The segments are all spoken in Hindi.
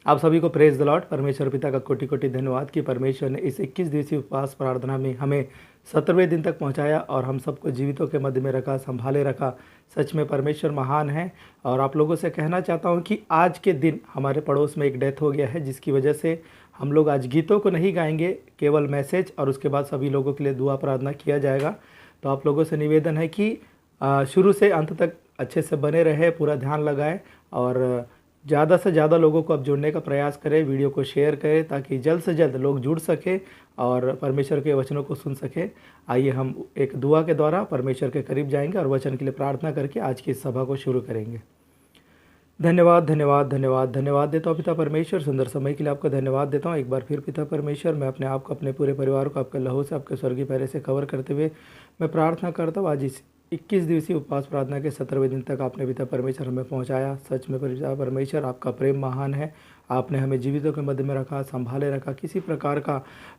आप सभी को प्रेज द लॉर्ड। परमेश्वर पिता का कोटि कोटि धन्यवाद कि परमेश्वर ने इस 21 दिवसीय उपवास प्रार्थना में हमें 70वें दिन तक पहुंचाया और हम सबको जीवितों के मध्य में रखा, संभाले रखा। सच में परमेश्वर महान है। और आप लोगों से कहना चाहता हूं कि आज के दिन हमारे पड़ोस में एक डेथ हो गया है, जिसकी वजह से हम लोग आज गीतों को नहीं गाएंगे, केवल मैसेज और उसके बाद सभी लोगों के लिए दुआ प्रार्थना किया जाएगा। तो आप लोगों से निवेदन है कि शुरू से अंत तक अच्छे से बने रहे, पूरा ध्यान लगाएं और ज़्यादा से ज़्यादा लोगों को अब जुड़ने का प्रयास करें, वीडियो को शेयर करें ताकि जल्द से जल्द लोग जुड़ सके और परमेश्वर के वचनों को सुन सके। आइए हम एक दुआ के द्वारा परमेश्वर के करीब जाएंगे और वचन के लिए प्रार्थना करके आज की इस सभा को शुरू करेंगे। धन्यवाद धन्यवाद धन्यवाद धन्यवाद देता हूँ पिता परमेश्वर, सुंदर समय के लिए आपका धन्यवाद देता हूँ। एक बार फिर पिता परमेश्वर, मैं अपने आप को, अपने पूरे परिवार को आपके लहू से, आपके स्वर्गीय पैरे से कवर करते हुए मैं प्रार्थना करता हूँ आज इस 21 दिवसीय उपवास प्रार्थना के 70वें दिन तक आपने पिता परमेश्वर हमें पहुंचाया। सच में पिता परमेश्वर आपका प्रेम महान है। आपने हमें जीवितों के मध्य में रखा, संभाले रखा, किसी प्रकार का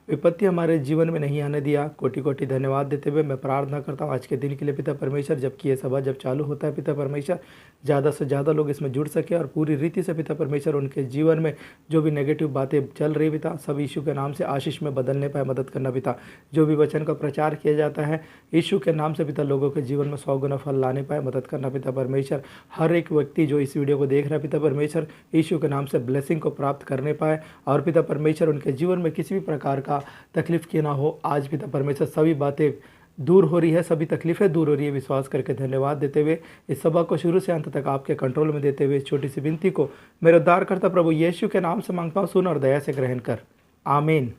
विपत्ति हमारे जीवन में नहीं आने दिया। कोटि कोटि धन्यवाद देते हुए मैं प्रार्थना करता हूँ आज के दिन के लिए पिता परमेश्वर। जबकि ये सभा जब चालू होता है पिता परमेश्वर, ज़्यादा से ज़्यादा लोग इसमें जुड़ सके और पूरी रीति से पिता परमेश्वर उनके जीवन में जो भी नेगेटिव बातें चल रही पिता, सब यीशु के नाम से आशीष में बदलने पाए मदद करना पिता। जो भी वचन का प्रचार किया जाता है यीशु के नाम से पिता, लोगों के जीवन में 100 गुना फल लाने पाए मदद करना पिता परमेश्वर। हर एक व्यक्ति जो इस वीडियो को देख रहा है पिता परमेश्वर, यीशु के नाम से ब्लेसिंग को प्राप्त करने पाए और पिता परमेश्वर उनके जीवन में किसी भी प्रकार का तकलीफ की ना हो। आज पिता परमेश्वर सभी बातें दूर हो रही है, सभी तकलीफ़ें दूर हो रही है। विश्वास करके धन्यवाद देते हुए इस सभा को शुरू से अंत तक आपके कंट्रोल में देते हुए छोटी सी विनती को मेरे उद्धारकर्ता प्रभु यीशु के नाम से मांगता हूँ, सुन और दया से ग्रहण कर, आमीन।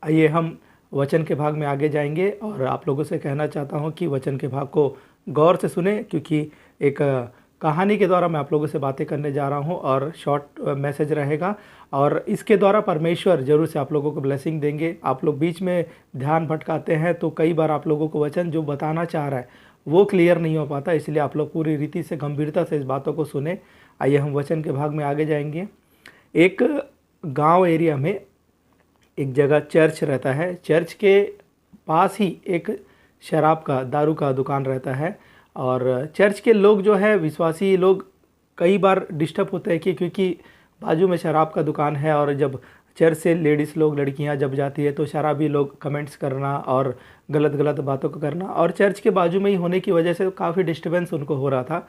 आइए हम वचन के भाग में आगे जाएंगे और आप लोगों से कहना चाहता हूं कि वचन के भाग को गौर से सुने, क्योंकि एक कहानी के द्वारा मैं आप लोगों से बातें करने जा रहा हूं और शॉर्ट मैसेज रहेगा और इसके द्वारा परमेश्वर जरूर से आप लोगों को ब्लेसिंग देंगे। आप लोग बीच में ध्यान भटकाते हैं तो कई बार आप लोगों को वचन जो बताना चाह रहा है वो क्लियर नहीं हो पाता, इसलिए आप लोग पूरी रीति से गंभीरता से इस बातों को सुने। आइए हम वचन के भाग में आगे जाएंगे। एक गाँव एरिया में एक जगह चर्च रहता है। चर्च के पास ही एक शराब का, दारू का दुकान रहता है और चर्च के लोग जो है, विश्वासी लोग कई बार डिस्टर्ब होते हैं कि क्योंकि बाजू में शराब का दुकान है और जब चर्च से लेडीज़ लोग, लड़कियां जब जाती है तो शराबी लोग कमेंट्स करना और गलत गलत बातों को करना, और चर्च के बाजू में ही होने की वजह से काफ़ी डिस्टर्बेंस उनको हो रहा था।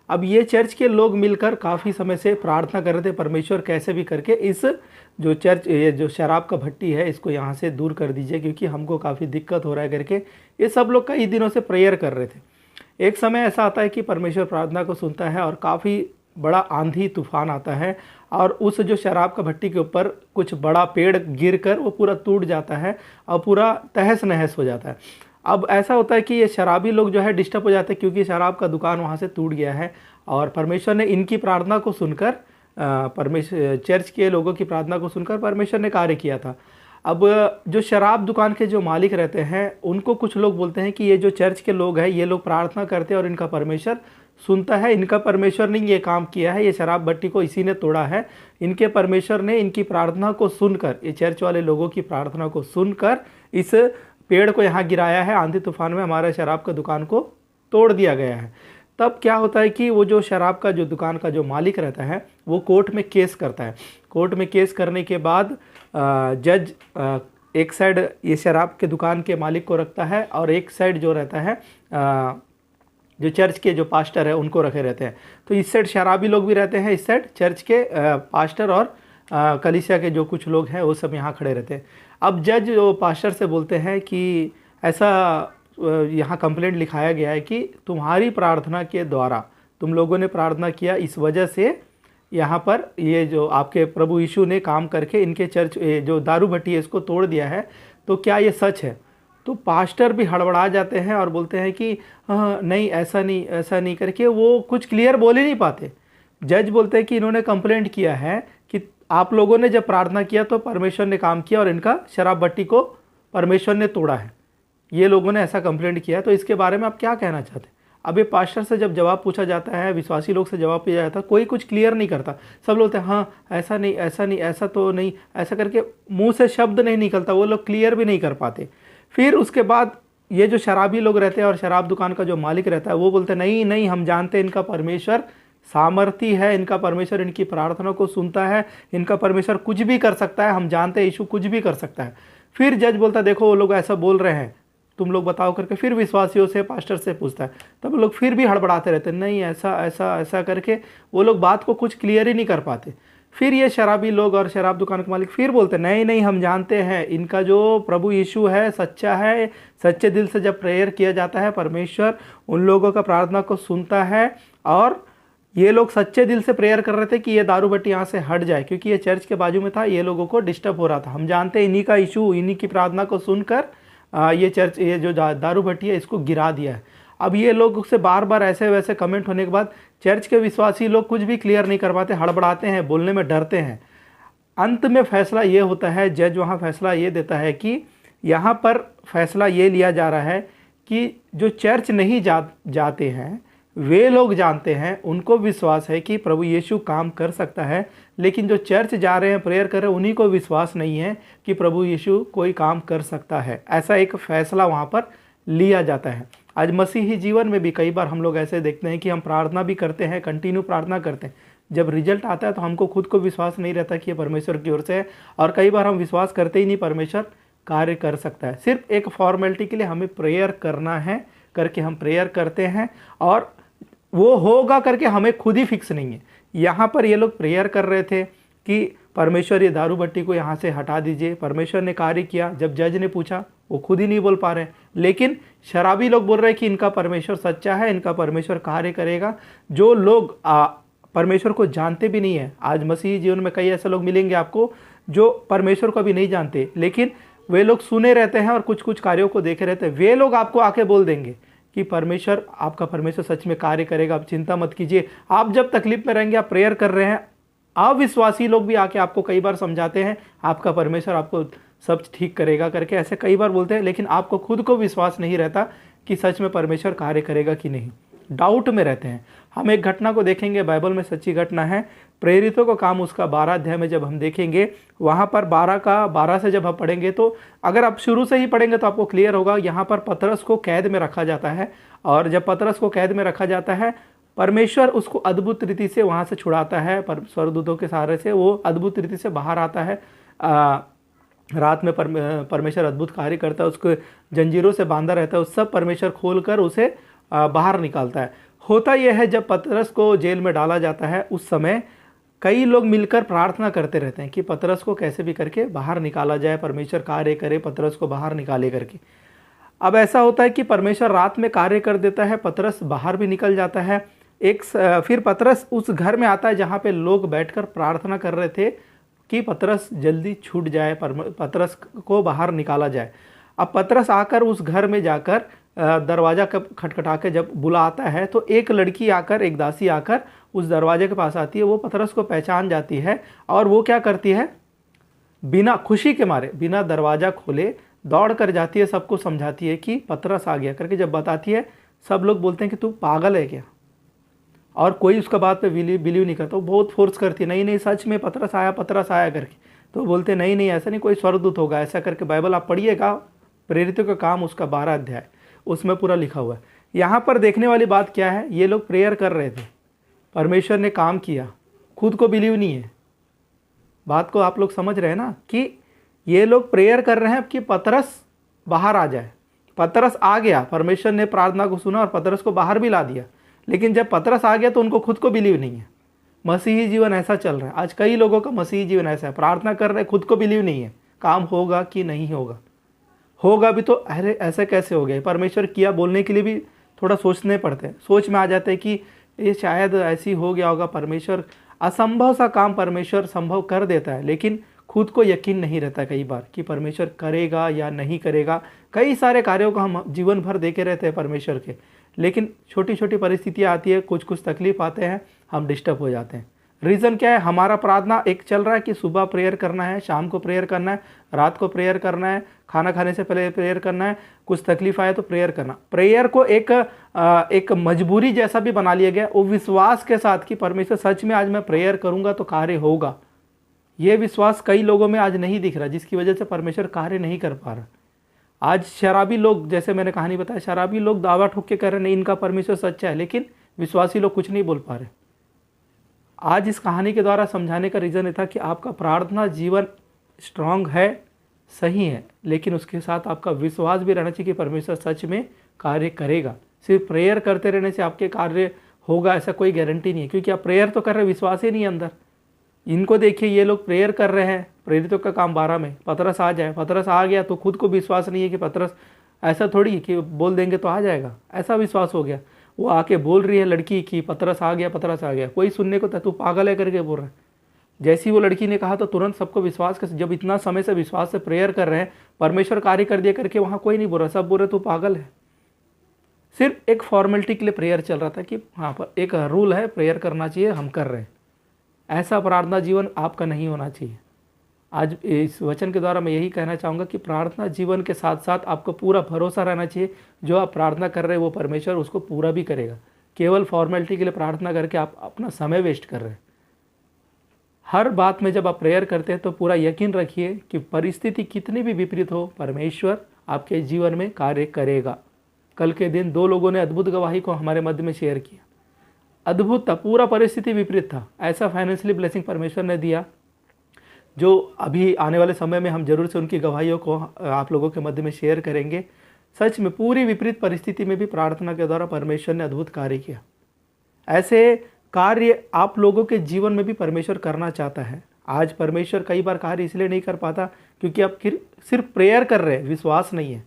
अब ये चर्च के लोग मिलकर काफ़ी समय से प्रार्थना कर रहे थे, परमेश्वर कैसे भी करके इस जो चर्च, ये जो शराब का भट्टी है इसको यहाँ से दूर कर दीजिए, क्योंकि हमको काफ़ी दिक्कत हो रहा है करके ये सब लोग कई दिनों से प्रेयर कर रहे थे। एक समय ऐसा आता है कि परमेश्वर प्रार्थना को सुनता है और काफ़ी बड़ा आंधी तूफान आता है और उस जो शराब का भट्टी के ऊपर कुछ बड़ा पेड़ गिरकर वो पूरा टूट जाता है और पूरा तहस नहस हो जाता है। अब ऐसा होता है कि ये शराबी लोग जो है डिस्टर्ब हो जाते हैं, क्योंकि शराब का दुकान वहाँ से टूट गया है और परमेश्वर ने इनकी प्रार्थना को सुनकर, परमेश्वर चर्च के लोगों की प्रार्थना को सुनकर परमेश्वर ने कार्य किया था। अब जो शराब दुकान के जो मालिक रहते हैं उनको कुछ लोग बोलते हैं कि ये जो चर्च के लोग हैं ये लोग प्रार्थना करते हैं और इनका परमेश्वर सुनता है। इनका परमेश्वर ने ये काम किया है, ये शराब भट्टी को इसी ने तोड़ा है। इनके परमेश्वर ने इनकी प्रार्थना को सुनकर, ये चर्च वाले लोगों की प्रार्थना को सुनकर इस पेड़ को यहाँ गिराया है। आंधी तूफान में हमारा शराब का दुकान को तोड़ दिया गया है। तब क्या होता है कि वो जो शराब का जो दुकान का जो मालिक रहता है वो कोर्ट में केस करता है। कोर्ट में केस करने के बाद जज एक साइड ये शराब के दुकान के मालिक को रखता है और एक साइड जो रहता है जो चर्च के जो पास्टर है उनको रखे रहते हैं। तो इस साइड शराबी लोग भी रहते हैं, इस साइड चर्च के पास्टर और कलीसिया के जो कुछ लोग हैं वो सब यहाँ खड़े रहते हैं। अब जज जो पास्टर से बोलते हैं कि ऐसा यहाँ कंप्लेंट लिखाया गया है कि तुम्हारी प्रार्थना के द्वारा, तुम लोगों ने प्रार्थना किया, इस वजह से यहाँ पर ये जो आपके प्रभु यीशु ने काम करके इनके चर्च जो दारू भट्टी है इसको तोड़ दिया है, तो क्या ये सच है? तो पास्टर भी हड़बड़ा जाते हैं और बोलते हैं कि हाँ नहीं, ऐसा नहीं, ऐसा नहीं करके वो कुछ क्लियर बोल ही नहीं पाते। जज बोलते हैं कि इन्होंने कंप्लेंट किया है कि आप लोगों ने जब प्रार्थना किया तो परमेश्वर ने काम किया और इनका शराब भट्टी को परमेश्वर ने तोड़ा है, ये लोगों ने ऐसा कंप्लेंट किया। तो इसके बारे में आप क्या कहना चाहते हैं? अब ये पास्टर से जब जवाब पूछा जाता है, विश्वासी लोग से जवाब पूछा जाता है, कोई कुछ क्लियर नहीं करता। सब लोग बोलते हैं हाँ ऐसा नहीं, ऐसा नहीं, ऐसा तो नहीं, ऐसा करके मुंह से शब्द नहीं निकलता, वो लोग क्लियर भी नहीं कर पाते। फिर उसके बाद ये जो शराबी लोग रहते हैं और शराब दुकान का जो मालिक रहता है वो बोलते हैं नहीं नहीं, हम जानते हैं इनका परमेश्वर सामर्थी है, इनका परमेश्वर इनकी प्रार्थना को सुनता है, इनका परमेश्वर कुछ भी कर सकता है, हम जानते हैं यीशु कुछ भी कर सकता है। फिर जज बोलता है देखो वो लोग ऐसा बोल रहे हैं, तुम लोग बताओ करके फिर विश्वासियों से, पास्टर से पूछता है। तब लोग फिर भी हड़बड़ाते रहते, नहीं ऐसा ऐसा ऐसा करके वो लोग बात को कुछ क्लियर ही नहीं कर पाते। फिर ये शराबी लोग और शराब दुकान के मालिक फिर बोलते नहीं नहीं हम जानते हैं इनका जो प्रभु यीशु है सच्चा है, सच्चे दिल से जब प्रेयर किया जाता है परमेश्वर उन लोगों का प्रार्थना को सुनता है। और ये लोग सच्चे दिल से प्रेयर कर रहे थे कि ये दारू भट्टी यहाँ से हट जाए, क्योंकि ये चर्च के बाजू में था, ये लोगों को डिस्टर्ब हो रहा था। हम जानते हैं इन्हीं का इशू, इन्हीं की प्रार्थना को सुनकर ये चर्च, ये जो दारू भट्टी है इसको गिरा दिया है। अब ये लोग से बार बार ऐसे वैसे कमेंट होने के बाद चर्च के विश्वासी लोग कुछ भी क्लियर नहीं कर पाते, हड़बड़ाते हैं, बोलने में डरते हैं। अंत में फैसला ये होता है, जज वहाँ फैसला ये देता है कि यहाँ पर फैसला ये लिया जा रहा है कि जो चर्च नहीं जाते हैं वे लोग जानते हैं, उनको विश्वास है कि प्रभु यीशु काम कर सकता है, लेकिन जो चर्च जा रहे हैं प्रेयर कर रहे हैं उन्हीं को विश्वास नहीं है कि प्रभु यीशु कोई काम कर सकता है। ऐसा एक फैसला वहाँ पर लिया जाता है। आज मसीही जीवन में भी कई बार हम लोग ऐसे देखते हैं कि हम प्रार्थना भी करते हैं, कंटिन्यू प्रार्थना करते हैं, जब रिजल्ट आता है तो हमको खुद को विश्वास नहीं रहता कि ये परमेश्वर की ओर से है, और कई बार हम विश्वास करते ही नहीं परमेश्वर कार्य कर सकता है। सिर्फ एक फॉर्मेलिटी के लिए हमें प्रेयर करना है करके हम प्रेयर करते हैं, और वो होगा करके हमें खुद ही फिक्स नहीं है। यहाँ पर ये लोग प्रेयर कर रहे थे कि परमेश्वर ये दारू भट्टी को यहाँ से हटा दीजिए, परमेश्वर ने कार्य किया। जब जज ने पूछा वो खुद ही नहीं बोल पा रहे, लेकिन शराबी लोग बोल रहे हैं कि इनका परमेश्वर सच्चा है, इनका परमेश्वर कार्य करेगा। जो लोग परमेश्वर को जानते भी नहीं है, आज मसीही जीवन में कई ऐसे लोग मिलेंगे आपको जो परमेश्वर को भी नहीं जानते, लेकिन वे लोग सुने रहते हैं और कुछ कुछ कार्यों को देखे रहते हैं। वे लोग आपको आके बोल देंगे कि परमेश्वर, आपका परमेश्वर सच में कार्य करेगा, आप चिंता मत कीजिए। आप जब तकलीफ में रहेंगे, आप प्रेयर कर रहे हैं, अविश्वासी लोग भी आके आपको कई बार समझाते हैं आपका परमेश्वर आपको सब ठीक करेगा करके, ऐसे कई बार बोलते हैं, लेकिन आपको खुद को विश्वास नहीं रहता कि सच में परमेश्वर कार्य करेगा कि नहीं, डाउट में रहते हैं। हम एक घटना को देखेंगे, बाइबल में सच्ची घटना है, प्रेरितों का काम उसका 12 अध्याय में जब हम देखेंगे, वहाँ पर 12 से जब हम पढ़ेंगे तो अगर आप शुरू से ही पढ़ेंगे तो आपको क्लियर होगा। यहाँ पर पतरस को कैद में रखा जाता है, और जब पतरस को कैद में रखा जाता है परमेश्वर उसको अद्भुत रीति से वहाँ से छुड़ाता है, स्वर्गदूतों के सहारे से वो अद्भुत रीति से बाहर आता है। रात में परमेश्वर अद्भुत कार्य करता है, उसको जंजीरों से बांधा रहता है, उस सब परमेश्वर खोल कर उसे बाहर निकालता है। होता यह है जब पतरस को जेल में डाला जाता है उस समय कई लोग मिलकर प्रार्थना करते रहते हैं कि पतरस को कैसे भी करके बाहर निकाला जाए, परमेश्वर कार्य करे, पतरस को बाहर निकाले करके। अब ऐसा होता है कि परमेश्वर रात में कार्य कर देता है, पतरस बाहर भी निकल जाता है। फिर पतरस उस घर में आता है जहाँ पे लोग बैठकर प्रार्थना कर रहे थे कि पतरस जल्दी छूट जाए, पतरस को बाहर निकाला जाए। अब पतरस आकर उस घर में जाकर दरवाज़ा खटखटा के जब बुलाता है तो एक लड़की आकर, एक दासी आकर उस दरवाजे के पास आती है। वो पतरस को पहचान जाती है और वो क्या करती है, बिना खुशी के मारे, बिना दरवाज़ा खोले दौड़ कर जाती है, सबको समझाती है कि पतरस आ गया करके। जब बताती है सब लोग बोलते हैं कि तू पागल है क्या, और कोई उसका बात पे बिलीव नहीं करता। वो बहुत फोर्स करती है, नहीं नहीं सच में पतरस आया करके। तो बोलते नहीं नहीं ऐसा नहीं, कोई स्वर्गदूत होगा ऐसा करके। बाइबल आप पढ़िएगा, प्रेरितों का काम उसका 12 अध्याय, उसमें पूरा लिखा हुआ है। यहाँ पर देखने वाली बात क्या है, ये लोग प्रेयर कर रहे थे, परमेश्वर ने काम किया, खुद को बिलीव नहीं है। बात को आप लोग समझ रहे हैं ना, कि ये लोग प्रेयर कर रहे हैं कि पतरस बाहर आ जाए। पतरस आ गया, परमेश्वर ने प्रार्थना को सुना और पतरस को बाहर भी ला दिया। लेकिन जब पतरस आ गया तो उनको खुद को बिलीव नहीं है। मसीही जीवन ऐसा चल रहा है आज, कई लोगों का मसीही जीवन ऐसा है, प्रार्थना कर रहे, खुद को बिलीव नहीं है काम होगा कि नहीं होगा, होगा भी तो अरे ऐसे कैसे हो गया, परमेश्वर किया बोलने के लिए भी थोड़ा सोचने पड़ते हैं। सोच में आ जाते हैं कि ये शायद ऐसी हो गया होगा, परमेश्वर असंभव सा काम परमेश्वर संभव कर देता है, लेकिन खुद को यकीन नहीं रहता कई बार कि परमेश्वर करेगा या नहीं करेगा। कई सारे कार्यों को हम जीवन भर देखे रहते हैं परमेश्वर के, लेकिन छोटी छोटी परिस्थितियाँ आती है, कुछ कुछ तकलीफ आते हैं, हम डिस्टर्ब हो जाते हैं। रीज़न क्या है, हमारा प्रार्थना एक चल रहा है कि सुबह प्रेयर करना है, शाम को प्रेयर करना है, रात को प्रेयर करना है, खाना खाने से पहले प्रेयर करना है, कुछ तकलीफ आए तो प्रेयर करना। प्रेयर को एक मजबूरी जैसा भी बना लिया गया, वो विश्वास के साथ कि परमेश्वर सच में आज मैं प्रेयर करूँगा तो कार्य होगा। ये विश्वास कई लोगों में आज नहीं दिख रहा, जिसकी वजह से परमेश्वर कार्य नहीं कर पा रहा। आज शराबी लोग, जैसे मैंने कहानी बताया, शराबी लोग दावा ठोक के कह रहे नहीं इनका परमेश्वर सच्चा है, लेकिन विश्वासी लोग कुछ नहीं बोल पा रहे। आज इस कहानी के द्वारा समझाने का रीज़न ये था कि आपका प्रार्थना जीवन स्ट्रांग है, सही है, लेकिन उसके साथ आपका विश्वास भी रहना चाहिए कि परमेश्वर सच में कार्य करेगा। सिर्फ प्रेयर करते रहने से आपके कार्य होगा ऐसा कोई गारंटी नहीं है, क्योंकि आप प्रेयर तो कर रहे हैं, विश्वास ही नहीं है अंदर। इनको देखिए, ये लोग प्रेयर कर रहे हैं, प्रेरितों का काम 12 में पतरस आ जाए, पतरस आ गया तो खुद को विश्वास नहीं है कि पतरस, ऐसा थोड़ी है कि बोल देंगे तो आ जाएगा, ऐसा विश्वास हो गया। वो आके बोल रही है लड़की कि पतरस आ गया, पतरस आ गया, कोई सुनने को तू पागल है करके बोल रहा है। जैसी वो लड़की ने कहा तो तुरंत सबको विश्वास कर, जब इतना समय से विश्वास से प्रेयर कर रहे हैं, परमेश्वर कार्य कर दिया करके वहाँ कोई नहीं बोल रहा, सब बोल रहे तू पागल है। सिर्फ एक फॉर्मेलिटी के लिए प्रेयर चल रहा था कि हाँ पर एक रूल है, प्रेयर करना चाहिए, हम कर रहे हैं। ऐसा प्रार्थना जीवन आपका नहीं होना चाहिए। आज इस वचन के द्वारा मैं यही कहना चाहूँगा कि प्रार्थना जीवन के साथ साथ आपको पूरा भरोसा रहना चाहिए, जो आप प्रार्थना कर रहे हैं वो परमेश्वर उसको पूरा भी करेगा। केवल फॉर्मेलिटी के लिए प्रार्थना करके आप अपना समय वेस्ट कर रहे हैं। हर बात में जब आप प्रेयर करते हैं तो पूरा यकीन रखिए कि परिस्थिति कितनी भी विपरीत हो, परमेश्वर आपके जीवन में कार्य करेगा। कल के दिन 2 लोगों ने अद्भुत गवाही को हमारे मध्य में शेयर किया। अद्भुत था, पूरा परिस्थिति विपरीत था, ऐसा फाइनेंशियली ब्लेसिंग परमेश्वर ने दिया, जो अभी आने वाले समय में हम जरूर से उनकी गवाहियों को आप लोगों के मध्य में शेयर करेंगे। सच में पूरी विपरीत परिस्थिति में भी प्रार्थना के द्वारा परमेश्वर ने अद्भुत कार्य किया। ऐसे कार्य आप लोगों के जीवन में भी परमेश्वर करना चाहता है। आज परमेश्वर कई बार कार्य इसलिए नहीं कर पाता क्योंकि आप सिर्फ प्रेयर कर रहे हैं, विश्वास नहीं है।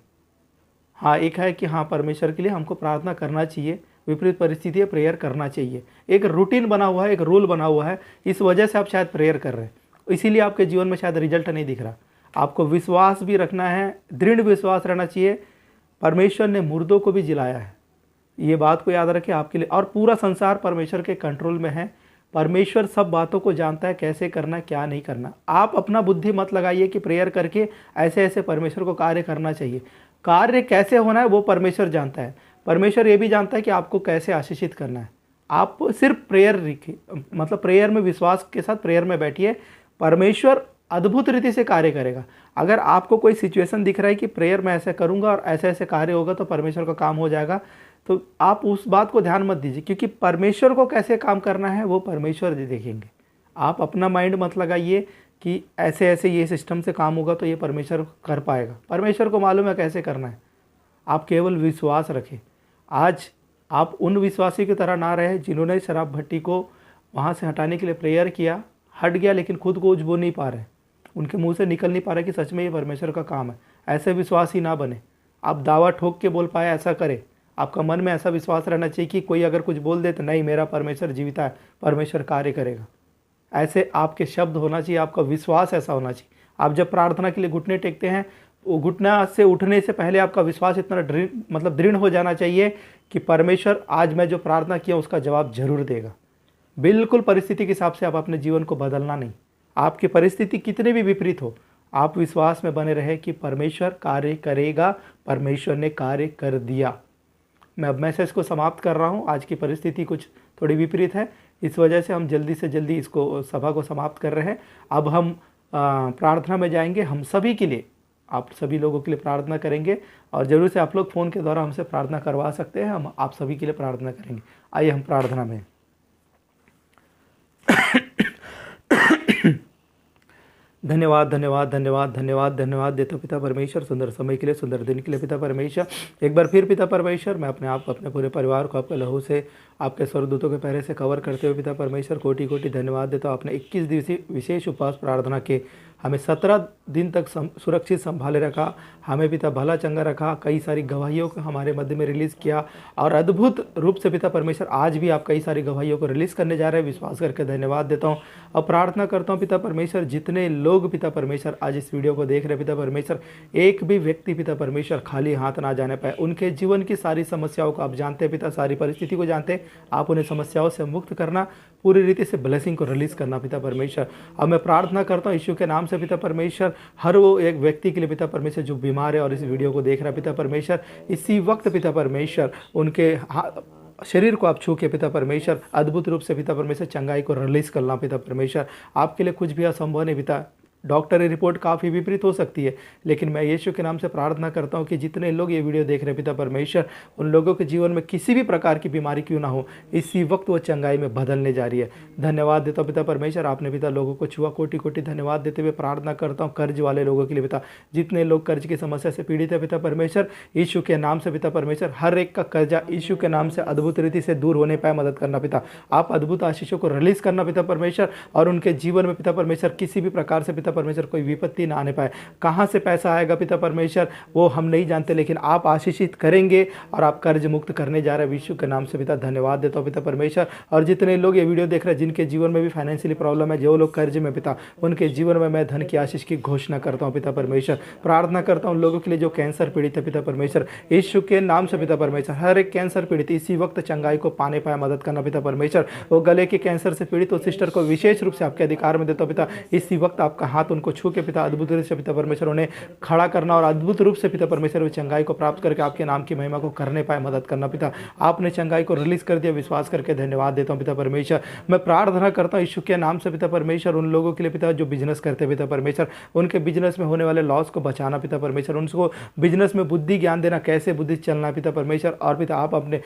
हाँ, एक है कि हाँ परमेश्वर के लिए हमको प्रार्थना करना चाहिए, विपरीत परिस्थिति है प्रेयर करना चाहिए, एक रूटीन बना हुआ है, एक रूल बना हुआ है, इस वजह से आप शायद प्रेयर कर रहे हैं, इसीलिए आपके जीवन में शायद रिजल्ट नहीं दिख रहा। आपको विश्वास भी रखना है, दृढ़ विश्वास रहना चाहिए। परमेश्वर ने मुर्दों को भी जिलाया है, ये बात को याद रखें आपके लिए। और पूरा संसार परमेश्वर के कंट्रोल में है। परमेश्वर सब बातों को जानता है, कैसे करना है, क्या नहीं करना। आप अपना बुद्धि मत लगाइए कि प्रेयर करके ऐसे ऐसे परमेश्वर को कार्य करना चाहिए। कार्य कैसे होना है वो परमेश्वर जानता है। परमेश्वर ये भी जानता है कि आपको कैसे आशीषित करना है। आप सिर्फ प्रेयर रखिए, मतलब प्रेयर में विश्वास के साथ प्रेयर में बैठिए, परमेश्वर अद्भुत रीति से कार्य करेगा। अगर आपको कोई सिचुएशन दिख रहा है कि प्रेयर में ऐसे करूंगा और ऐसे ऐसे कार्य होगा तो परमेश्वर का काम हो जाएगा, तो आप उस बात को ध्यान मत दीजिए, क्योंकि परमेश्वर को कैसे काम करना है वो परमेश्वर देखेंगे। आप अपना माइंड मत लगाइए कि ऐसे ऐसे ये सिस्टम से काम होगा तो ये परमेश्वर कर पाएगा। परमेश्वर को मालूम है कैसे करना है। आप केवल विश्वास रखें। आज आप उन विश्वासी की तरह ना रहे जिन्होंने शराब भट्टी को वहाँ से हटाने के लिए प्रेयर किया, हट गया, लेकिन खुद को वो नहीं पा रहे, उनके मुंह से निकल नहीं पा रहा कि सच में ये परमेश्वर का काम है। ऐसे विश्वासी ना बने। आप दावा ठोक के बोल पाए ऐसा करें। आपका मन में ऐसा विश्वास रहना चाहिए कि कोई अगर कुछ बोल दे तो नहीं, मेरा परमेश्वर जीविता है, परमेश्वर कार्य करेगा। ऐसे आपके शब्द होना चाहिए, आपका विश्वास ऐसा होना चाहिए। आप जब प्रार्थना के लिए घुटने टेकते हैं, वो घुटना से उठने से पहले आपका विश्वास इतना दृढ़ हो जाना चाहिए कि परमेश्वर आज मैं जो प्रार्थना किया उसका जवाब जरूर देगा। बिल्कुल परिस्थिति के हिसाब से आप अपने जीवन को बदलना नहीं। आपकी परिस्थिति कितने भी विपरीत हो, आप विश्वास में बने रहे कि परमेश्वर कार्य करेगा, परमेश्वर ने कार्य कर दिया। मैं अब मैसेज को समाप्त कर रहा हूँ। आज की परिस्थिति कुछ थोड़ी विपरीत है, इस वजह से हम जल्दी से जल्दी इसको सभा को समाप्त कर रहे हैं। अब हम प्रार्थना में जाएंगे। हम सभी के लिए, आप सभी लोगों के लिए प्रार्थना करेंगे और ज़रूर से आप लोग फ़ोन के द्वारा हमसे प्रार्थना करवा सकते हैं। हम आप सभी के लिए प्रार्थना करेंगे। आइए हम प्रार्थना में। धन्यवाद धन्यवाद धन्यवाद धन्यवाद धन्यवाद देता पिता परमेश्वर, सुंदर समय के लिए, सुंदर दिन के लिए पिता परमेश्वर। एक बार फिर पिता परमेश्वर, मैं अपने आप को, अपने पूरे परिवार को आपके लहू से, आपके स्वर्गदूतों के पहरे से कवर करते हुए पिता परमेश्वर कोटि कोटि धन्यवाद देता हूँ। आपने 21 दिवसीय विशेष उपवास प्रार्थना के हमें 17 दिन तक सुरक्षित संभाले रखा, हमें पिता भला चंगा रखा, कई सारी गवाहियों को हमारे मध्य में रिलीज़ किया और अद्भुत रूप से पिता परमेश्वर आज भी आप कई सारी गवाहियों को रिलीज़ करने जा रहे हैं। विश्वास करके धन्यवाद देता हूँ और प्रार्थना करता हूँ पिता परमेश्वर, जितने लोग पिता परमेश्वर आज इस वीडियो को देख रहे हैं पिता परमेश्वर, एक भी व्यक्ति पिता परमेश्वर खाली हाथ ना जाने पाए। उनके जीवन की सारी समस्याओं को आप जानते हैं पिता, सारी परिस्थिति को जानते हैं। आप उन्हें समस्याओं से मुक्त करना, पूरी रीति से ब्लेसिंग को रिलीज़ करना पिता परमेश्वर। अब मैं प्रार्थना करता हूँ यीशु के नाम से पिता परमेश्वर, हर वो एक व्यक्ति के लिए पिता परमेश्वर जो बीमार है और इस वीडियो को देख रहा है पिता परमेश्वर, इसी वक्त पिता परमेश्वर उनके शरीर को आप छू के पिता परमेश्वर अद्भुत रूप से पिता परमेश्वर चंगाई को रिलीज़ करना पिता परमेश्वर। आपके लिए कुछ भी असंभव नहीं पिता। डॉक्टरी रिपोर्ट काफ़ी विपरीत हो सकती है, लेकिन मैं यीशु के नाम से प्रार्थना करता हूँ कि जितने लोग ये वीडियो देख रहे हैं पिता परमेश्वर, उन लोगों के जीवन में किसी भी प्रकार की बीमारी क्यों ना हो, इसी वक्त वो चंगाई में बदलने जा रही है। धन्यवाद देता हूँ पिता परमेश्वर, आपने पिता लोगों को छुआ। कोटि कोटि धन्यवाद देते हुए प्रार्थना करता हूँ कर्ज वाले लोगों के लिए पिता, जितने लोग कर्ज की समस्या से पीड़ित है पिता परमेश्वर, यीशु के नाम से पिता परमेश्वर, हर एक का कर्जा यीशु के नाम से अद्भुत रीति से दूर होने पाए मदद करना पिता। आप अद्भुत आशीषों को रिलीज करना पिता परमेश्वर, और उनके जीवन में पिता परमेश्वर किसी भी प्रकार से पिता परमेश्वर कोई विपत्ति ना आने पाए। कहाँ से पैसा आएगा पिता परमेश्वर वो हम नहीं जानते, लेकिन आप आशीषित करेंगे और आप कर्ज मुक्त करने जा रहे हैं यीशु के नाम से पिता। धन्यवाद देता हूँ पिता परमेश्वर। और जितने लोग ये वीडियो देख रहे हैं जिनके जीवन में भी फाइनेंशियली प्रॉब्लम है, जो लोग कर्ज में पिता, उनके जीवन में मैं धन की आशीष की घोषणा करता हूँ पिता परमेश्वर। प्रार्थना करता हूँ उन लोगों के लिए जो कैंसर पीड़ित है पिता परमेश्वर, यीशु के नाम से पिता परमेश्वर, हर एक कैंसर पीड़ित इसी वक्त चंगाई को पाने पाए मदद करना पिता परमेश्वर। वो गले के कैंसर से पीड़ित उस सिस्टर को विशेष रूप से आपके अधिकार में देता हूँ पिता। इसी वक्त आपका हाथ उनको छू के पिता अद्भुत रूप से पिता परमेश्वर उन्हें खड़ा करना और अद्भुत रूप से पिता परमेश्वर वो चंगाई को प्राप्त करके आपके नाम की महिमा को करने पाए मदद करना पिता। आपने चंगाई को रिलीज कर दिया, विश्वास करके धन्यवाद देता हूँ पिता परमेश्वर। मैं प्रार्थना करता हूँ यीशु के नाम से पिता परमेश्वर, उन लोगों के लिए पिता जो बिजनेस करते पिता परमेश्वर, उनके बिजनेस में होने वाले लॉस को बचाना पिता परमेश्वर, उनको बिजनेस में बुद्धि ज्ञान देना, कैसे बुद्धि चलना पिता परमेश्वर। और पिता आप अपने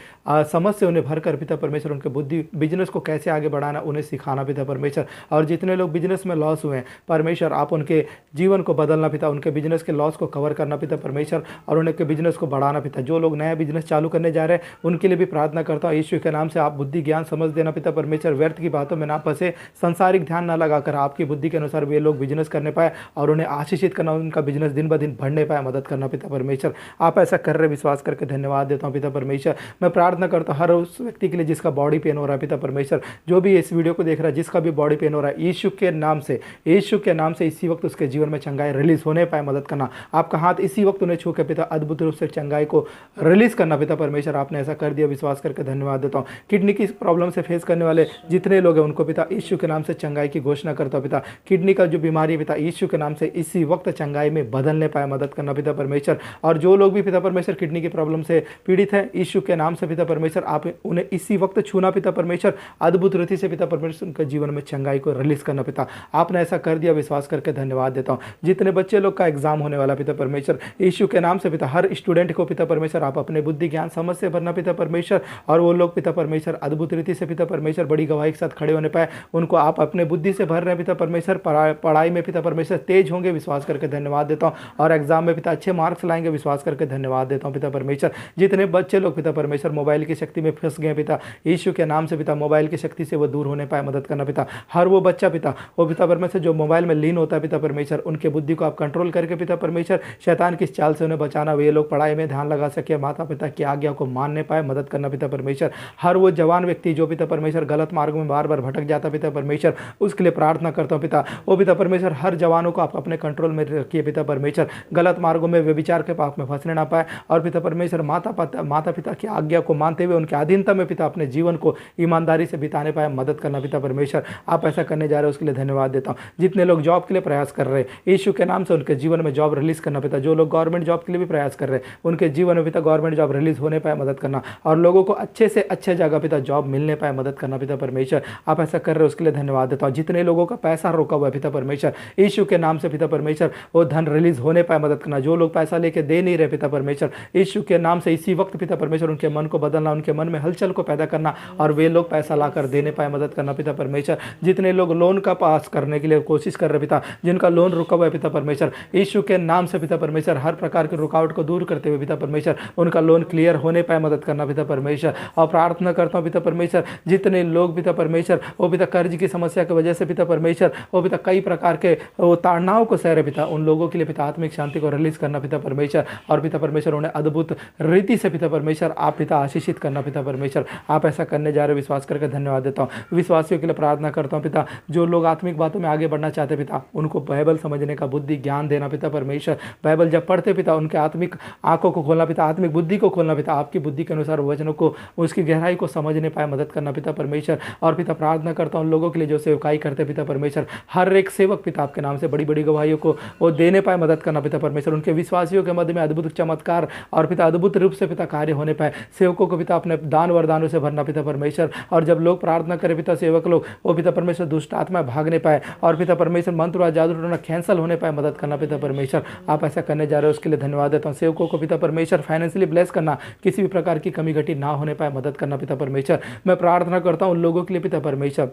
समझ से उन्हें भर कर पिता परमेश्वर उनके बुद्धि बिजनेस को कैसे आगे बढ़ाना उन्हें सिखाना पिता परमेश्वर। और जितने लोग बिजनेस में लॉस हुए हैं परमेश्वर, आप उनके जीवन को बदलना पिता, उनके बिजनेस के लॉस को कवर करना पिता परमेश्वर, और उनके बिजनेस को बढ़ाना पिता। जो लोग नया बिजनेस चालू करने जा रहे हैं उनके लिए भी प्रार्थना करता हूँ यीशु के नाम से, आप बुद्धि ज्ञान समझ देना पिता परमेश्वर, व्यर्थ की बातों में ना फंसे, संसारिक ध्यान ना लगाकर आपकी बुद्धि के अनुसार वे लोग बिजनेस करने पाए और उन्हें आशीषित करना, उनका बिजनेस दिन ब दिन बढ़ने पाए मदद करना पिता परमेश्वर। आप ऐसा कर रहे, विश्वास करके धन्यवाद देता हूँ पिता परमेश्वर। मैं प्रार्थना करता हूँ हर उस व्यक्ति के लिए जिसका बॉडी पेन हो रहा है पिता परमेश्वर, जो भी इस वीडियो को देख रहा है जिसका भी बॉडी पेन हो रहा है, यीशु के नाम से, यीशु के नाम से इसी वक्त उसके जीवन में चंगाई रिलीज होने पाए मदद करना। आपका हाथ इसी वक्त उन्हें छू के पिता अद्भुत रूप से चंगाई को रिलीज करना पिता परमेश्वर। आपने ऐसा कर दिया, विश्वास करके धन्यवाद देता हूँ। किडनी की प्रॉब्लम से फेस करने वाले जितने लोग हैं उनको पिता यीशु के नाम से चंगाई की घोषणा करता हूँ पिता। किडनी का जो बीमारी पिता यीशु के नाम से इसी वक्त चंगाई में बदलने पाए मदद करना पिता परमेश्वर। और जो लोग भी पिता परमेश्वर किडनी की प्रॉब्लम से पीड़ित है यीशु के नाम से पिता परमेश्वर, आप उन्हें इसी वक्त छूना पिता परमेश्वर, अद्भुत रीति से पिता परमेश्वर उनके जीवन में चंगाई को रिलीज करना पिता। आपने ऐसा कर दिया, विश्वास करके धन्यवाद देता हूँ। जितने बच्चे लोग का एग्जाम होने वाला पिता परमेश्वर, यीशु के नाम से पिता हर स्टूडेंट को पिता परमेश्वर आप अपने बुद्धि ज्ञान समझ से भरना पिता परमेश्वर, और वो लोग पिता परमेश्वर अद्भुत रीति से पिता परमेश्वर बड़ी गवाही के साथ खड़े होने पाए, उनको आप अपने बुद्धि से भर रहे हैं पिता परमेश्वर, पढ़ाई में पिता परमेश्वर तेज होंगे, विश्वास करके धन्यवाद देता हूँ। और एग्जाम में पिता अच्छे मार्क्स लाएंगे, विश्वास करके धन्यवाद देता हूँ पिता परमेश्वर। जितने बच्चे लोग पिता परमेश्वर मोबाइल की शक्ति में फंस गए पिता, यीशु के नाम से पिता मोबाइल की शक्ति से वो दूर होने पाए मदद करना पिता। हर वो बच्चा पिता वो पिता परमेश्वर जो मोबाइल में लीन होता है पिता परमेश्वर, उनके बुद्धि को आप कंट्रोल करके पिता परमेश्वर शैतान की चाल से उन्हें बचाना, वे लोग पढ़ाई में ध्यान लगा सके, माता पिता की आज्ञा को मानने पाए मदद करना पिता परमेश्वर। हर वो जवान व्यक्ति जो पिता परमेश्वर गलत मार्ग में बार बार भटक जाता पिता परमेश्वर, उसके लिए प्रार्थना करता हूँ पिता। वो पिता परमेश्वर हर जवानों को आप अपने कंट्रोल में रखिए पिता परमेश्वर, गलत मार्गों में व्यभिचार के पाप में फंसने ना पाए, और पिता परमेश्वर माता पिता की आज्ञा को मानते हुए उनके अधीनता में पिता अपने जीवन को ईमानदारी से बिताने पाए मदद करना पिता परमेश्वर। आप ऐसा करने जा रहे हो उसके लिए धन्यवाद देता हूँ। जितने लोग जॉब के लिए प्रयास कर रहे हैं यीशु के नाम से उनके जीवन में जॉब रिलीज करना पिता। जो लोग गवर्नमेंट जॉब के लिए भी प्रयास कर रहे हैं उनके जीवन में पिता गवर्नमेंट जॉब रिलीज होने पाए मदद करना, और लोगों को अच्छे से अच्छे जगह पिता जॉब मिलने पाए मदद करना पिता परमेश्वर। आप ऐसा कर रहे हो उसके लिए धन्यवाद देता हूँ। जितने लोगों का पैसा रोका हुआ है पिता परमेश्वर, यीशु के नाम से पिता परमेश्वर वो धन रिलीज होने पाए मदद करना। जो लोग पैसा लेके दे नहीं रहे पिता परमेश्वर, यीशु के नाम से इसी वक्त पिता परमेश्वर उनके मन को बदलना, उनके मन में हलचल को पैदा करना, और वे लोग पैसा लाकर देने पाए मदद करना पिता परमेश्वर। जितने लोग लोन का पास करने के लिए कोशिश कर रहे पिता, जिनका लोन रुका हुआ है पिता परमेश्वर, यीशु के नाम से पिता परमेश्वर हर प्रकार की रुकावट को दूर करते हुए पिता परमेश्वर उनका लोन क्लियर होने पाए मदद करना पिता परमेश्वर। और प्रार्थना करता हूँ पिता परमेश्वर जितने लोग पिता परमेश्वर वो पिता कर्ज की समस्या की वजह से पिता परमेश्वर वो पिता कई प्रकार के वो ताड़नाओं को सह रहे पिता, उन लोगों के लिए पिता आत्मिक शांति को रिलीज करना पिता परमेश्वर, और पिता परमेश्वर उन्हें अद्भुत रीति से पिता परमेश्वर आप पिता आशीषित करना पिता परमेश्वर। आप ऐसा करने जा रहे हो, विश्वास करके धन्यवाद देता हूँ। विश्वासियों के लिए प्रार्थना करता हूँ पिता, जो लोग आत्मिक बातों में आगे बढ़ना चाहते पिता, उनको बाइबल समझने का बुद्धि ज्ञान देना पिता परमेश्वर। बाइबल जब पढ़ते पिता उनके आत्मिक आंखों को खोलना पिता, आत्मिक बुद्धि को खोलना पिता, आपकी बुद्धि के अनुसार वचनों को उसकी गहराई को समझने पाए मदद करना पिता परमेश्वर। और पिता प्रार्थना करता हूँ उन लोगों के लिए जो सेवकाई करते पिता परमेश्वर, हर एक सेवक पिता आपके नाम से बड़ी बड़ी गवाहियों को वो देने पाए मदद करना पिता परमेश्वर। उनके विश्वासियों के मध्य में अद्भुत चमत्कार और पिता अद्भुत रूप से पिता कार्य होने पाए। सेवकों को पिता अपने दान वरदानों से भरना पिता परमेश्वर, और जब लोग प्रार्थना करें पिता सेवक लोग वो पिता परमेश्वर दुष्ट आत्मा भागने पाए, और पिता परमेश्वर मंत्र व जादू टोना कैंसल होने पाए मदद करना पिता परमेश्वर। आप ऐसा करने जा रहे हो उसके लिए धन्यवाद देता हूँ। सेवकों को पिता परमेश्वर फाइनेंशियली ब्लेस करना, किसी भी प्रकार की कमी घटी ना होने पाए मदद करना पिता परमेश्वर। मैं प्रार्थना करता हूँ उन लोगों के लिए पिता परमेश्वर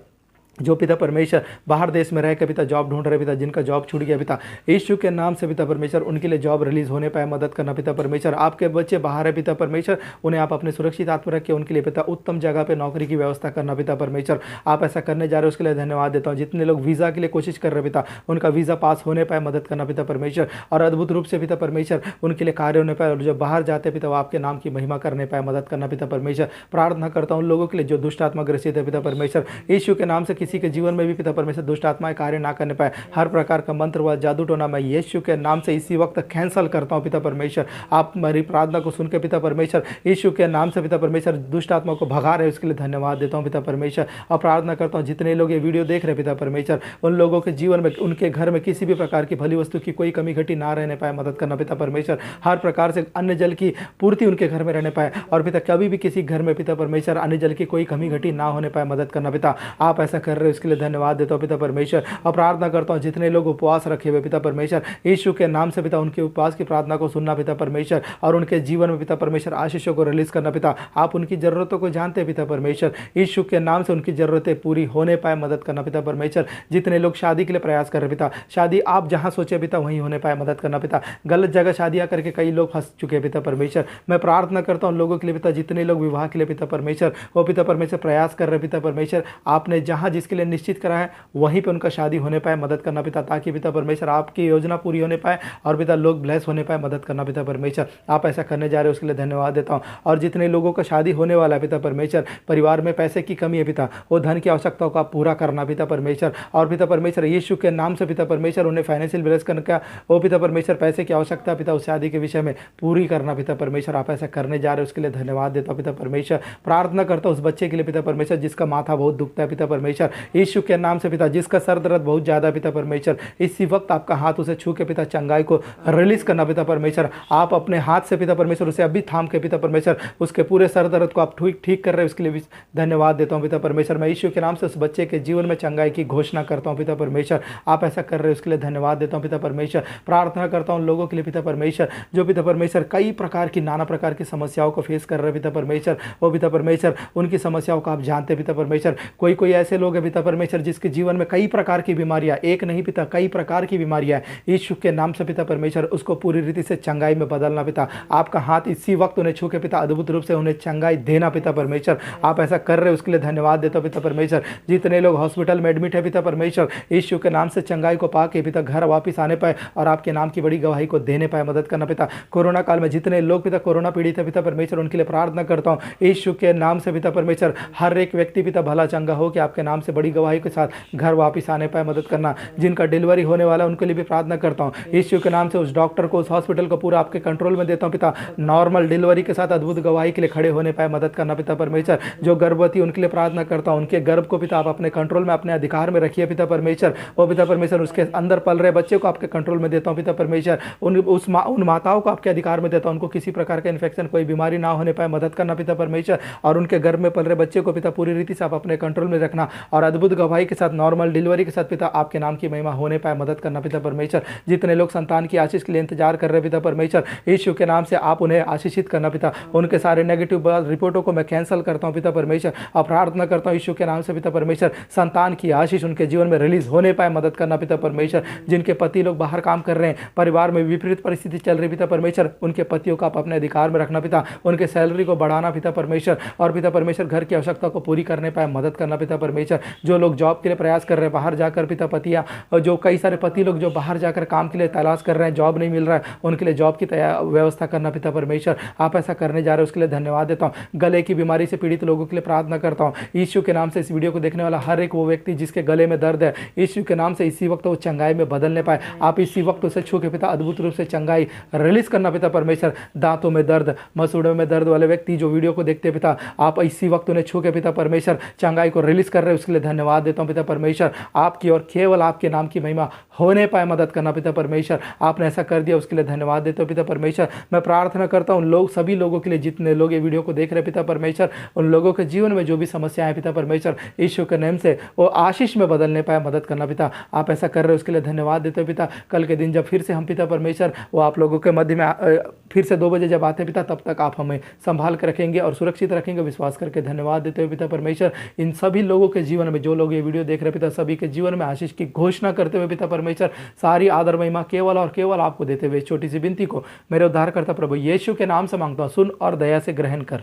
जो पिता परमेश्वर बाहर देश में रह के पिता जॉब ढूंढ रहे पिता, जिनका जॉब छूट गया पिता, यीशु के नाम से पिता परमेश्वर उनके लिए जॉब रिलीज होने पाए मदद करना पिता परमेश्वर। आपके बच्चे बाहर है पिता परमेश्वर, उन्हें आप अपने सुरक्षित हाथ में रख के उनके लिए पिता उत्तम जगह पे नौकरी की व्यवस्था करना पिता परमेश्वर। आप ऐसा करने जा रहे हो उसके लिए धन्यवाद देता हूँ। जितने लोग वीज़ा के लिए कोशिश कर रहे पिता, उनका वीज़ा पास होने पाए मदद करना पिता परमेश्वर, और अद्भुत रूप से पिता परमेश्वर उनके लिए कार्य होने पाए, और जो बाहर जाते पिता वो आपके नाम की महिमा करने पाए मदद करना पिता परमेश्वर। प्रार्थना करता हूँ उन लोगों के लिए जो दुष्ट आत्मा ग्रसित है पिता परमेश्वर, यीशु के नाम से किसी के जीवन में भी पिता परमेश्वर दुष्ट आत्माएं कार्य ना करने पाए, हर प्रकार का मंत्र व जादू टोना मैं यीशु के नाम से इसी वक्त कैंसल करता हूं पिता परमेश्वर। आप मेरी प्रार्थना को सुन के पिता परमेश्वर यीशु के नाम से पिता परमेश्वर दुष्ट आत्मा को भगा रहे उसके लिए धन्यवाद देता हूं पिता परमेश्वर। और प्रार्थना करता हूं जितने लोग ये वीडियो देख रहे पिता परमेश्वर, उन लोगों के जीवन में उनके घर में किसी भी प्रकार की भली वस्तु की कोई कमी घटी ना रहने पाए मदद करना पिता परमेश्वर। हर प्रकार से अन्न जल की पूर्ति उनके घर में रहने पाए, और पिता कभी भी किसी घर में पिता परमेश्वर अन्न जल की कोई कमी घटी ना होने पाए मदद करना पिता। आप ऐसा कर रहे हो उसके लिए धन्यवाद देता हूं पिता परमेश्वर। और प्रार्थना करता हूं जितने लोग उपवास रखे हुए पिता परमेश्वर, यीशु के नाम से पिता उनके उपवास की प्रार्थना को सुनना पिता परमेश्वर, और उनके जीवन में पिता परमेश्वर आशीषों को रिलीज करना पिता। आप उनकी जरूरतों को जानते हैं पिता परमेश्वर, यीशु के नाम से उनकी जरूरतें पूरी होने पाए मदद करना पिता परमेश्वर। जितने लोग शादी के लिए प्रयास कर रहे पिता, शादी आप जहां सोचे पिता वहीं होने पाए मदद करना पिता। गलत जगह शादियां करके कई लोग फंस चुके हैं पिता परमेश्वर। मैं प्रार्थना करता हूं लोगों के लिए पिता, जितने लोग विवाह के लिए पिता परमेश्वर वो पिता परमेश्वर प्रयास कर रहे पिता परमेश्वर, आपने जहां जिसके लिए निश्चित करा है वहीं पर उनका शादी होने पाए मदद करना पिता, ताकि पिता परमेश्वर आपकी योजना पूरी होने पाए और पिता लोग ब्लेस होने पाए मदद करना पिता परमेश्वर। आप ऐसा करने जा रहे हो उसके लिए धन्यवाद देता हूं। और जितने लोगों का शादी होने वाला है पिता परमेश्वर, परिवार में पैसे की कमी है पिता, वो धन की आवश्यकताओं का पूरा करना पिता परमेश्वर, और पिता परमेश्वर यीशु के नाम से पिता परमेश्वर उन्हें फाइनेंशियल ब्लेस करने का वो पिता परमेश्वर पैसे की आवश्यकता पिता उस शादी के विषय में पूरी करना पिता परमेश्वर। आप ऐसा करने जा रहे हो उसके लिए धन्यवाद देता हूं पिता परमेश्वर। प्रार्थना करता हूं उस बच्चे के लिए पिता परमेश्वर जिसका माथा बहुत दुखता है पिता परमेश्वर, यीशु के नाम से पिता, जिसका सर दर्द बहुत ज्यादा पिता परमेश्वर, इसी वक्त आपका हाथ उसे छू के पिता चंगाई को रिलीज करना पिता परमेश्वर। आप अपने हाथ से पिता परमेश्वर उसे अभी थाम के पिता परमेश्वर उसके पूरे सर दर्द को आप ठीक कर रहे हो उसके लिए धन्यवाद देता हूं पिता परमेश्वर। मैं यीशु के नाम से उस बच्चे के जीवन में चंगाई की घोषणा करता हूं पिता परमेश्वर। आप ऐसा कर रहे हो उसके लिए धन्यवाद देता हूं पिता परमेश्वर। प्रार्थना करता हूं लोगों के लिए पिता परमेश्वर जो पिता परमेश्वर कई प्रकार की नाना प्रकार की समस्याओं को फेस कर रहे पिता परमेश्वर, वो पिता परमेश्वर उनकी समस्याओं को आप जानते पिता परमेश्वर। कोई ऐसे लोग हैं पिता परमेश्वर जिसके जीवन में कई प्रकार की बीमारियां, एक नहीं पिता कई प्रकार की बीमारियां, यीशु के नाम से पिता परमेश्वर उसको पूरी रीति से चंगाई में बदलना पिता। आपका हाथ इसी वक्त उन्हें छू के पिता अद्भुत रूप से उन्हें चंगाई देना पिता परमेश्वर। आप ऐसा कर रहे हो उसके लिए धन्यवाद देता पिता परमेश्वर। जितने लोग हॉस्पिटल में एडमिट है पिता परमेश्वर, यीशु के नाम से चंगाई को पाके पिता घर वापिस आने पाए और आपके नाम की बड़ी गवाही को देने पाए मदद करना पिता। कोरोना काल में जितने लोग पिता कोरोना पीड़ित है पिता परमेश्वर उनके लिए प्रार्थना करता हूँ यीशु के नाम से पिता परमेश्वर। हर एक व्यक्ति पिता भला चंगा हो कि आपके नाम से बड़ी गवाही के साथ घर वापिस आने पाए मदद करना। जिनका डिलीवरी होने वाला उनके लिए भी प्रार्थना करता हूँ यीशु के नाम से उस डॉक्टर को उस हॉस्पिटल को पूरा आपके कंट्रोल में देता हूँ पिता। नॉर्मल डिलीवरी के साथ अद्भुत गवाही के लिए खड़े होने पाए मदद करना पिता परमेश्वर। जो गर्भवती उनके लिए प्रार्थना करता हूँ उनके गर्भ को पिता आप अपने कंट्रोल में अपने अधिकार में रखिए पिता परमेश्वर। वो पिता परमेश्वर उसके अंदर पल रहे बच्चे को आपके कंट्रोल में देता हूँ पिता परमेश्वर। उन माताओं को आपके अधिकार में देता हूँ, उनको किसी प्रकार का इन्फेक्शन कोई बीमारी ना होने पाए मदद करना पिता परमेश्वर। और उनके गर्भ में पल रहे बच्चे को पिता पूरी रीति से आप अपने कंट्रोल में रखना और अद्भुत गवाही के साथ नॉर्मल डिलीवरी के साथ पिता आपके नाम की महिमा होने पाए मदद करना पिता परमेश्वर। जितने लोग संतान की आशीष के लिए इंतजार कर रहे पिता परमेश्वर, यीशु के नाम से आप उन्हें आशीषित करना पिता। उनके सारे नेगेटिव रिपोर्टों को मैं कैंसिल करता हूं पिता परमेश्वर और प्रार्थना करता हूं यीशु के नाम से पिता परमेश्वर। संतान की आशीष उनके जीवन में रिलीज होने पाए मदद करना पिता परमेश्वर। जिनके पति लोग बाहर काम कर रहे हैं, परिवार में विपरीत परिस्थिति चल रही पिता परमेश्वर, उनके पतियों को आप अपने अधिकार में रखना पिता। उनके सैलरी को बढ़ाना पिता परमेश्वर और पिता परमेश्वर घर की आवश्यकता को पूरी करने पाए मदद करना पिता परमेश्वर। जो लोग जॉब के लिए प्रयास कर रहे हैं बाहर जाकर पिता पतियां, और जो कई सारे पति लोग जो बाहर जाकर काम के लिए तलाश कर रहे हैं, जॉब नहीं मिल रहा है, उनके लिए जॉब की व्यवस्था करना पिता परमेश्वर। आप ऐसा करने जा रहे हो उसके लिए धन्यवाद देता हूँ। गले की बीमारी से पीड़ित लोगों के लिए प्रार्थना करता हूँ यीशु के नाम से। इस वीडियो को देखने वाला हर एक वो व्यक्ति जिसके गले में दर्द है, यीशु के नाम से इसी वक्त वो चंगाई में बदलने पाए। आप इसी वक्त उसे छू के पिता अद्भुत रूप से चंगाई रिलीज करना पिता परमेश्वर। दांतों में दर्द, मसूड़ों में दर्द वाले व्यक्ति जो वीडियो को देखते पिता, आप इसी वक्त उन्हें छू के पिता परमेश्वर चंगाई को रिलीज कर रहे हैं उसके लिए लिए धन्यवाद देता हूँ पिता परमेश्वर, आपकी और केवल आपके नाम की महिमा होने पाए मदद करना पिता परमेश्वर। आपने ऐसा कर दिया, उसके लिए धन्यवाद देता हूँ पिता परमेश्वर। मैं प्रार्थना करता हूँ लोग, सभी लोगों के लिए जितने लोग ये वीडियो को देख रहे हैं पिता परमेश्वर, उन लोगों के जीवन में जो भी समस्याएं हैं पिता परमेश्वर, यीशु के नाम से वो आशीष में बदलने पाए मदद करना पिता। आप ऐसा कर रहे हो, उसके लिए धन्यवाद देते हो पिता। कल के दिन जब फिर से हम पिता परमेश्वर वो आप लोगों के मध्य में फिर से 2 बजे जब आते पिता, तब तक आप हमें संभाल कर रखेंगे और सुरक्षित रखेंगे, विश्वास करके धन्यवाद देते हुए पिता परमेश्वर। इन सभी लोगों के जीवन में, जो लोग ये वीडियो देख रहे पिता, सभी के जीवन में आशीष की घोषणा करते हुए पिता परमेश्वर, सारी आदर महिमा केवल और केवल आपको देते हुए छोटी सी विनती को मेरे उद्धारकर्ता प्रभु यीशु के नाम से मांगता हूँ, सुन और दया से ग्रहण कर,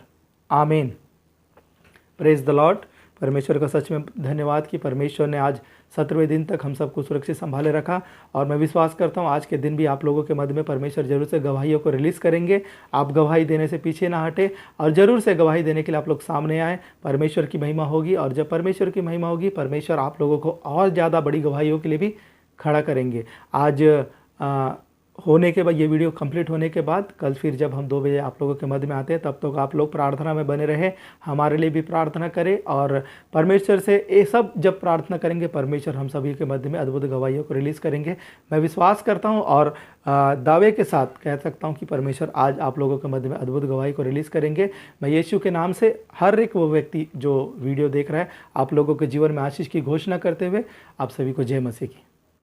आमीन। Praise the Lord. परमेश्वर का सच में धन्यवाद कि परमेश्वर ने आज 17वें दिन तक हम सबको सुरक्षित संभाले रखा। और मैं विश्वास करता हूँ आज के दिन भी आप लोगों के मध्य में परमेश्वर जरूर से गवाहियों को रिलीज़ करेंगे। आप गवाही देने से पीछे ना हटे और ज़रूर से गवाही देने के लिए आप लोग सामने आए। परमेश्वर की महिमा होगी और जब परमेश्वर की महिमा होगी, परमेश्वर आप लोगों को और ज़्यादा बड़ी गवाहियों के लिए भी खड़ा करेंगे। आज होने के बाद, ये वीडियो कंप्लीट होने के बाद, कल फिर जब हम 2 बजे आप लोगों के मध्य में आते हैं, तब तक आप लोग प्रार्थना में बने रहे, हमारे लिए भी प्रार्थना करें। और परमेश्वर से ये सब जब प्रार्थना करेंगे, परमेश्वर हम सभी के मध्य में अद्भुत गवाहियों को रिलीज़ करेंगे। मैं विश्वास करता हूँ और दावे के साथ कह सकता हूँ कि परमेश्वर आज आप लोगों के मध्य में अद्भुत गवाही को रिलीज़ करेंगे। मैं यीशु के नाम से हर एक वो व्यक्ति जो वीडियो देख रहा है, आप लोगों के जीवन में आशीष की घोषणा करते हुए आप सभी को जय मसीह की।